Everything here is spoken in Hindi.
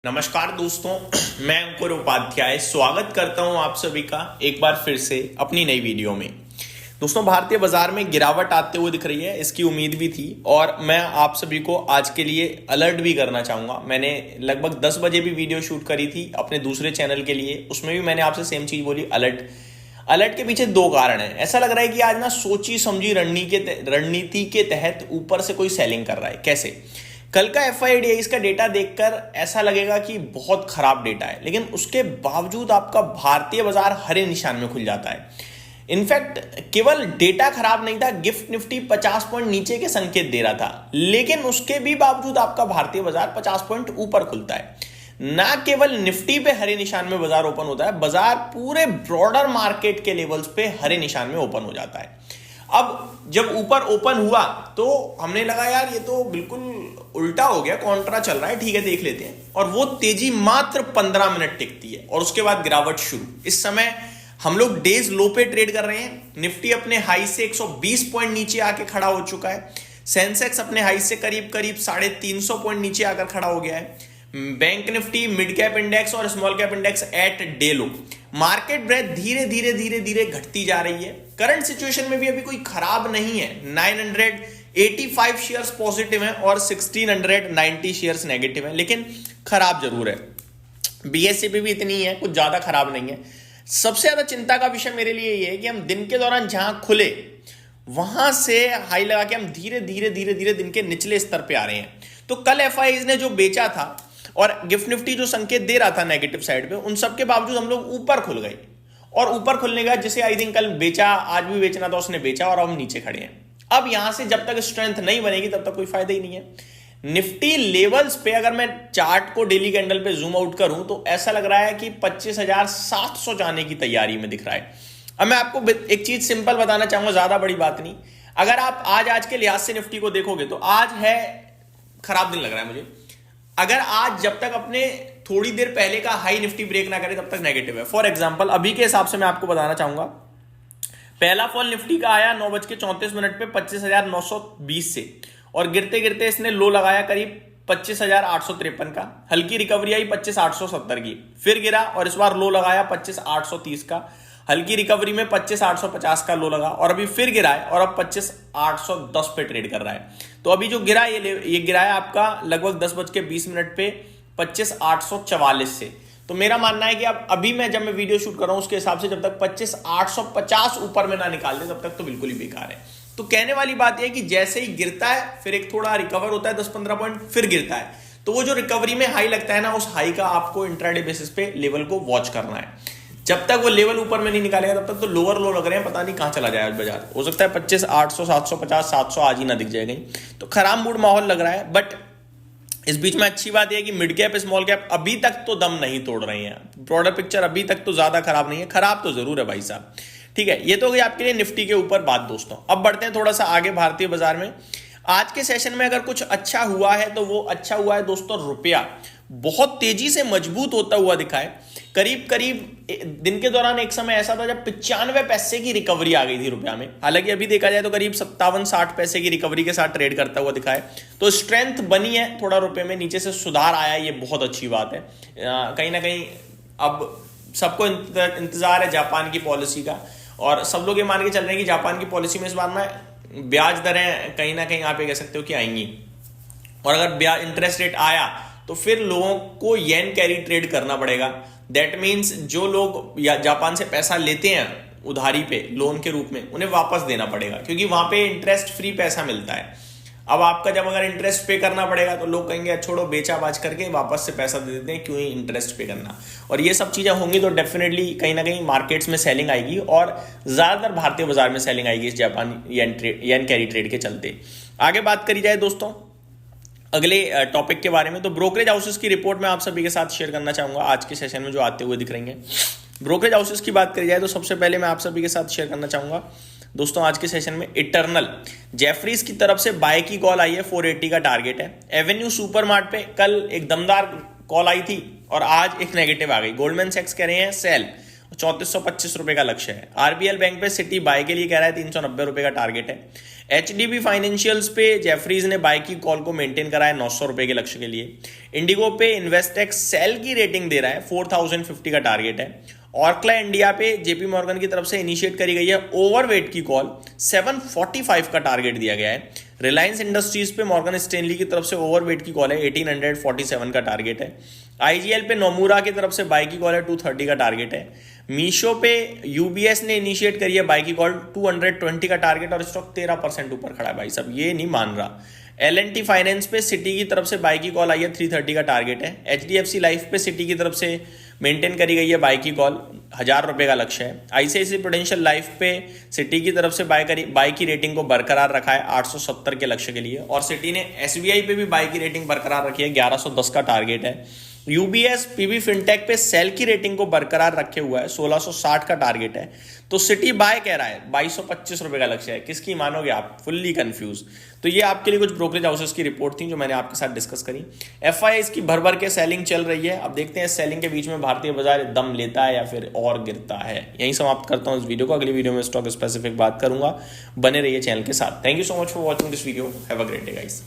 नमस्कार दोस्तों, मैं अंकुर उपाध्याय स्वागत करता हूं आप सभी का एक बार फिर से अपनी नई वीडियो में। दोस्तों, भारतीय बाजार में गिरावट आते हुए दिख रही है, इसकी उम्मीद भी थी और मैं आप सभी को आज के लिए अलर्ट भी करना चाहूंगा। मैंने लगभग 10 बजे भी वीडियो शूट करी थी अपने दूसरे चैनल के लिए, उसमें भी मैंने आपसे सेम चीज बोली, अलर्ट के पीछे दो कारण है। ऐसा लग रहा है कि आज ना सोची समझी रणनीति के तहत ऊपर से कोई सेलिंग कर रहा है। कैसे? कल का FIDIs का डेटा देखकर ऐसा लगेगा कि बहुत खराब डेटा है, लेकिन उसके बावजूद आपका भारतीय बाजार हरे निशान में खुल जाता है। इनफैक्ट केवल डेटा खराब नहीं था, गिफ्ट निफ्टी 50 पॉइंट नीचे के संकेत दे रहा था, लेकिन उसके भी बावजूद आपका भारतीय बाजार 50 पॉइंट ऊपर खुलता है। ना केवल निफ्टी पे हरे निशान में बाजार ओपन होता है, बाजार पूरे ब्रॉडर मार्केट के लेवल्स पे हरे निशान में ओपन हो जाता है। अब जब ऊपर ओपन हुआ तो हमने लगा यार ये तो बिल्कुल उल्टा हो गया, कॉन्ट्रा चल रहा है, ठीक है देख लेते हैं। और वो तेजी मात्र 15 मिनट टिकती है और उसके बाद गिरावट शुरू। इस समय हम लोग डेज लो पे ट्रेड कर रहे हैं। निफ्टी अपने हाई से 120 पॉइंट नीचे आके खड़ा हो चुका है। सेंसेक्स अपने हाई से करीब 350 पॉइंट नीचे आकर खड़ा हो गया है। Bank Nifty, mid cap index और small cap index at day low. Market breadth धीरे धीरे घटती जा रही है। करंट सिचुएशन में भी अभी कोई खराब नहीं है। 985 शेयर्स पॉजिटिव हैं और 1690 शेयर्स नेगेटिव हैं, लेकिन खराब जरूर है। BSE पे भी इतनी है, कुछ ज्यादा खराब नहीं है। सबसे ज्यादा चिंता का विषय मेरे लिए यह है कि हम दिन के दौरान जहां खुले वहां से हाई लगा के हम धीरे धीरे दिन के निचले स्तर पे आ रहे हैं। तो कल FIs ने जो बेचा था और गिफ्ट निफ्टी जो संकेत दे रहा था नेगेटिव साइड पे, उन सब के बावजूद हम लोग ऊपर खुल गए। और ऊपर खुलने का जिसे आई थिंक कल बेचा, आज भी बेचना था, उसने बेचा और हम नीचे खड़े हैं। अब यहां से जब तक स्ट्रेंथ नहीं बनेगी तब तक कोई फायदा ही नहीं है। निफ्टी लेवल्स पे अगर मैं चार्ट को डेली कैंडल पे जूम आउट करूं तो ऐसा लग रहा है कि 25,700 जाने की तैयारी में दिख रहा है। अब मैं आपको एक चीज सिंपल बताना चाहूंगा, ज्यादा बड़ी बात नहीं। अगर आप आज के लिहाज से निफ्टी को देखोगे तो आज है खराब दिन लग रहा है मुझे। अगर आज जब तक अपने थोड़ी देर पहले का हाई निफ्टी ब्रेक ना करे तब तक नेगेटिव है। फॉर एग्जांपल अभी के हिसाब से मैं आपको बताना चाहूंगा, पहला फॉल निफ्टी का आया 9:34 पे 25,920 से, और गिरते गिरते इसने लो लगाया करीब 25,853 का। हल्की रिकवरी आई 25,870 की, फिर गिरा और इस बार लो लगाया 25,830 का। हल्की रिकवरी में 25,850 का लो लगा और अभी फिर गिरा है और अब 25,810 पे ट्रेड कर रहा है। तो अभी जो गिरा ये गिरा है आपका लगभग 10:20 पे 25,844 से। तो मेरा मानना है कि अब अभी जब मैं वीडियो शूट कर रहा हूं उसके हिसाब से जब तक 25,850 ऊपर में ना निकाल दे तब तक तो बिल्कुल ही बेकार है। तो कहने वाली बात यह है कि जैसे ही गिरता है फिर एक थोड़ा रिकवर होता है 10-15 पॉइंट, फिर गिरता है, तो वो जो रिकवरी में हाई लगता है ना, उस हाई का आपको इंट्राडे बेसिस पे लेवल को वॉच करना है। जब तक वो लेवल ऊपर में नहीं निकालेगा तब तक तो लोअर लो लग रहे हैं, पता नहीं कहां चला जाए आज बाजार। हो सकता है 25,800, 750, 700 आज ही ना दिख जाएगा। तो खराब मूड माहौल लग रहा है। बट इस बीच में अच्छी बात यह है कि मिड कैप, स्मॉल कैप अभी तक तो दम नहीं तोड़ रहे हैं। ब्रॉडर पिक्चर अभी तक तो ज्यादा खराब नहीं है, खराब तो जरूर है भाई साहब। ठीक है, ये तो गई आपके लिए निफ्टी के ऊपर बात दोस्तों। अब बढ़ते हैं थोड़ा सा आगे भारतीय बाजार में। आज के सेशन में अगर कुछ अच्छा हुआ है तो वो अच्छा हुआ है दोस्तों, रुपया बहुत तेजी से मजबूत होता हुआ दिखा है। करीब दिन के दौरान एक समय ऐसा था जब 95 पैसे की रिकवरी आ गई थी रुपया में। हालांकि अभी देखा जाए तो करीब 57-60 पैसे की रिकवरी के साथ ट्रेड करता हुआ दिखा है। तो स्ट्रेंथ बनी है थोड़ा रुपये में, नीचे से सुधार आया, ये बहुत अच्छी बात है। कहीं ना कहीं अब सबको इंतजार है जापान की पॉलिसी का, और सब लोग ये मान के चल रहे हैं कि जापान की पॉलिसी में इस बार में ब्याज दरें कहीं ना कहीं आप ये कह सकते हो कि आएंगी। और अगर ब्याज इंटरेस्ट रेट आया तो फिर लोगों को येन कैरी ट्रेड करना पड़ेगा। दैट मीन्स जो लोग या जापान से पैसा लेते हैं उधारी पे लोन के रूप में, उन्हें वापस देना पड़ेगा, क्योंकि वहां पे इंटरेस्ट फ्री पैसा मिलता है। अब आपका जब अगर इंटरेस्ट पे करना पड़ेगा तो लोग कहेंगे छोड़ो, बेचा बाज करके वापस से पैसा दे देते हैं, क्यों ही इंटरेस्ट पे करना। और ये सब चीजें होंगी तो डेफिनेटली कहीं ना कहीं मार्केट्स में सेलिंग आएगी और ज्यादातर भारतीय बाजार में सेलिंग आएगी इस जापान येन कैरी ट्रेड के चलते। आगे बात करी जाए दोस्तों अगले टॉपिक के बारे में, तो ब्रोकरेज हाउसेस की रिपोर्ट मैं आप सभी के साथ शेयर करना चाहूंगा आज के सेशन में जो आते हुए दिख रही हैं। ब्रोकरेज हाउसेस की बात करी जाए तो सबसे पहले मैं आप सभी के साथ शेयर करना चाहूंगा दोस्तों आज के सेशन में इटर्नल जेफरीज की तरफ से बाय की कॉल आई है, 480 का टारगेट है। एवेन्यू सुपरमार्ट पे कल एक दमदार कॉल आई थी और आज एक नेगेटिव आ गई। गोल्डमैन सैक्स कह रहे हैं सेल, 3425 रुपए का लक्ष्य है। आरबीएल बैंक पे सिटी बाय के लिए कह रहा है 390 रुपए का टारगेट है। एचडीबी फाइनेंशियल्स पे जेफरीज ने बाय की कॉल को मेंटेन करा है 900 रुपए के लक्ष्य के लिए। इंडिगो पे इन्वेस्टेक्स सेल की रेटिंग दे रहा है, 4050 का टारगेट है। ऑर्कला इंडिया पे जेपी मॉर्गन की तरफ से इनिशिएट करी गई है ओवरवेट की कॉल, 745 का टारगेट दिया गया है। रिलायंस इंडस्ट्रीज पे मॉर्गन स्टैनली की तरफ से ओवरवेट की कॉल है, 1847 का टारगेट है। आईजीएल पे नोमुरा की तरफ से बाय की कॉल है, 230 का टारगेट है। मीशो पे यूबीएस ने इनिशिएट करी है बाय की कॉल, 220 का टारगेट, और स्टॉक 13% ऊपर खड़ा है भाई साहब, ये नहीं मान रहा। एल&टी फाइनेंस पे सिटी की तरफ से बाय की कॉल आई है, 330 का टारगेट है। एचडीएफसी लाइफ पे सिटी की तरफ से मेंटेन करी गई है बाय की कॉल, 1000 रुपए का लक्ष्य है। आईसीआईसीआई प्रूडेंशियल लाइफ पे सिटी की तरफ से बाय की रेटिंग को बरकरार रखा है 870 के लक्ष्य के लिए, और सिटी ने एसबीआई पे भी बाय की रेटिंग बरकरार रखी है, 1110 का टारगेट है। यूबीएस पीबी फिनटेक पे सेल की रेटिंग को बरकरार रखे हुआ है, 1660 का टारगेट है। तो सिटी बाय कह रहा है, 2225 रुपए का लक्ष्य है। किसकी मानोगे आप? Fully confuse. तो ये आपके लिए कुछ ब्रोकरेज हाउसेस की रिपोर्ट थी जो मैंने आपके साथ डिस्कस करी। एफआईआई की भर भर के सेलिंग चल रही है। अब देखते हैं इस सेलिंग के बीच में भारतीय बाजार दम लेता है या फिर और गिरता है। यहीं समाप्त करता हूं इस वीडियो को। अगली वीडियो में स्टॉक स्पेसिफिक बात करूंगा। बने रहिए चैनल के साथ। Thank you so much for watching this video. Have a great day guys.